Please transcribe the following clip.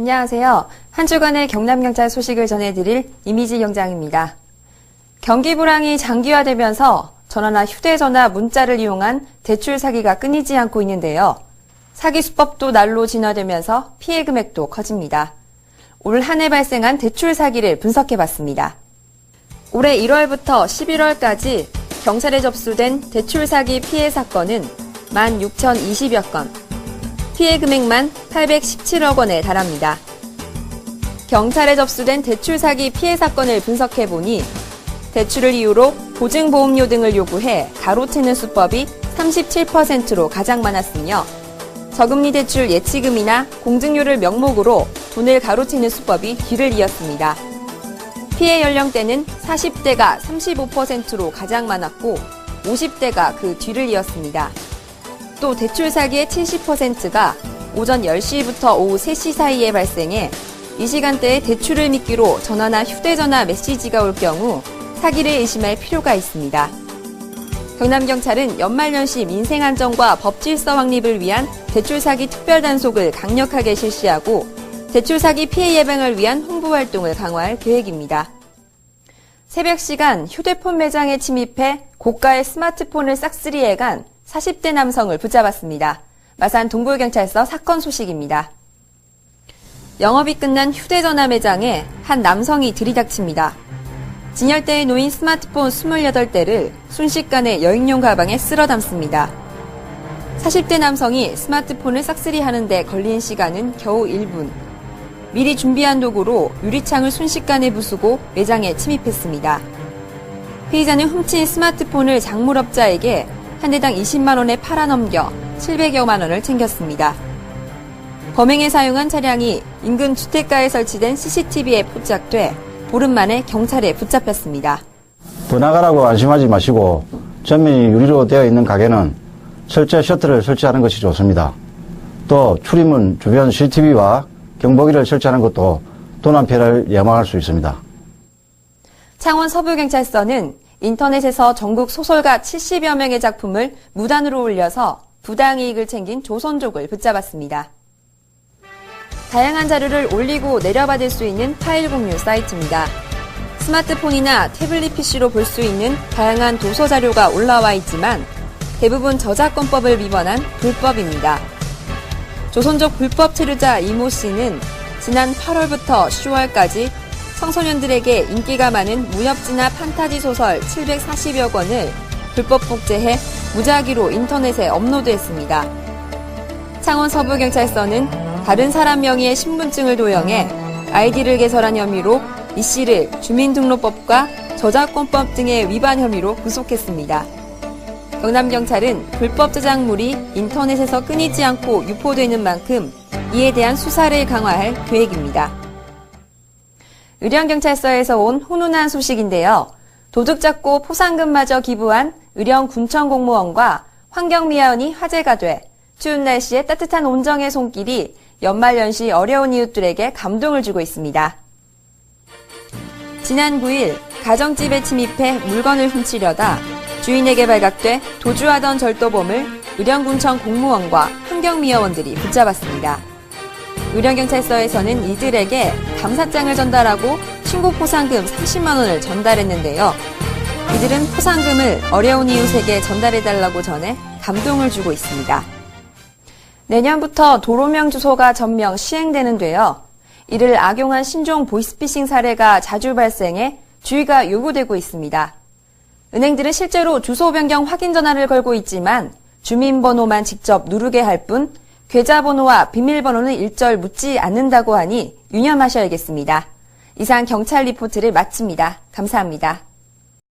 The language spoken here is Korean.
안녕하세요. 한 주간의 경남경찰 소식을 전해드릴 이미지 경장입니다. 경기 불황이 장기화되면서 전화나 휴대전화, 문자를 이용한 대출 사기가 끊이지 않고 있는데요. 사기 수법도 날로 진화되면서 피해 금액도 커집니다. 올 한 해 발생한 대출 사기를 분석해봤습니다. 올해 1월부터 11월까지 경찰에 접수된 대출 사기 피해 사건은 16,020여 건, 피해 금액만 817억 원에 달합니다. 경찰에 접수된 대출 사기 피해 사건을 분석해보니 대출을 이유로 보증보험료 등을 요구해 가로채는 수법이 37%로 가장 많았으며 저금리 대출 예치금이나 공증료를 명목으로 돈을 가로채는 수법이 뒤를 이었습니다. 피해 연령대는 40대가 35%로 가장 많았고 50대가 그 뒤를 이었습니다. 또 대출 사기의 70%가 오전 10시부터 오후 3시 사이에 발생해 이 시간대에 대출을 미끼로 전화나 휴대전화 메시지가 올 경우 사기를 의심할 필요가 있습니다. 경남경찰은 연말연시 민생안전과 법질서 확립을 위한 대출 사기 특별단속을 강력하게 실시하고 대출 사기 피해 예방을 위한 홍보 활동을 강화할 계획입니다. 새벽 시간 휴대폰 매장에 침입해 고가의 스마트폰을 싹쓸이해간 40대 남성을 붙잡았습니다. 마산 동부경찰서 사건 소식입니다. 영업이 끝난 휴대전화 매장에 한 남성이 들이닥칩니다. 진열대에 놓인 스마트폰 28대를 순식간에 여행용 가방에 쓸어 담습니다. 40대 남성이 스마트폰을 싹쓸이하는 데 걸린 시간은 겨우 1분. 미리 준비한 도구로 유리창을 순식간에 부수고 매장에 침입했습니다. 피의자는 훔친 스마트폰을 작물업자에게 한 대당 20만 원에 팔아넘겨 700여만 원을 챙겼습니다. 범행에 사용한 차량이 인근 주택가에 설치된 CCTV에 포착돼 보름 만에 경찰에 붙잡혔습니다. 더 나가라고 안심하지 마시고 전면이 유리로 되어 있는 가게는 철제 셔터를 설치하는 것이 좋습니다. 또 출입문 주변 CCTV와 경보기를 설치하는 것도 도난 피해를 예방할 수 있습니다. 창원 서부경찰서는 인터넷에서 전국 소설가 70여 명의 작품을 무단으로 올려서 부당이익을 챙긴 조선족을 붙잡았습니다. 다양한 자료를 올리고 내려받을 수 있는 파일 공유 사이트입니다. 스마트폰이나 태블릿 PC로 볼 수 있는 다양한 도서 자료가 올라와 있지만 대부분 저작권법을 위반한 불법입니다. 조선족 불법 체류자 이모 씨는 지난 8월부터 10월까지 청소년들에게 인기가 많은 무협지나 판타지 소설 740여 권을 불법 복제해 무작위로 인터넷에 업로드했습니다. 창원 서부경찰서는 다른 사람 명의의 신분증을 도용해 아이디를 개설한 혐의로 이 씨를 주민등록법과 저작권법 등의 위반 혐의로 구속했습니다. 경남경찰은 불법 저작물이 인터넷에서 끊이지 않고 유포되는 만큼 이에 대한 수사를 강화할 계획입니다. 의령경찰서에서 온 훈훈한 소식인데요. 도둑 잡고 포상금마저 기부한 의령군청 공무원과 환경미화원이 화제가 돼 추운 날씨에 따뜻한 온정의 손길이 연말연시 어려운 이웃들에게 감동을 주고 있습니다. 지난 9일 가정집에 침입해 물건을 훔치려다 주인에게 발각돼 도주하던 절도범을 의령군청 공무원과 환경미화원들이 붙잡았습니다. 의령경찰서에서는 이들에게 감사장을 전달하고 신고 포상금 30만 원을 전달했는데요. 이들은 포상금을 어려운 이웃에게 전달해달라고 전해 감동을 주고 있습니다. 내년부터 도로명 주소가 전면 시행되는데요. 이를 악용한 신종 보이스피싱 사례가 자주 발생해 주의가 요구되고 있습니다. 은행들은 실제로 주소 변경 확인 전화를 걸고 있지만 주민번호만 직접 누르게 할 뿐 계좌번호와 비밀번호는 일절 묻지 않는다고 하니 유념하셔야겠습니다. 이상 경찰 리포트를 마칩니다. 감사합니다.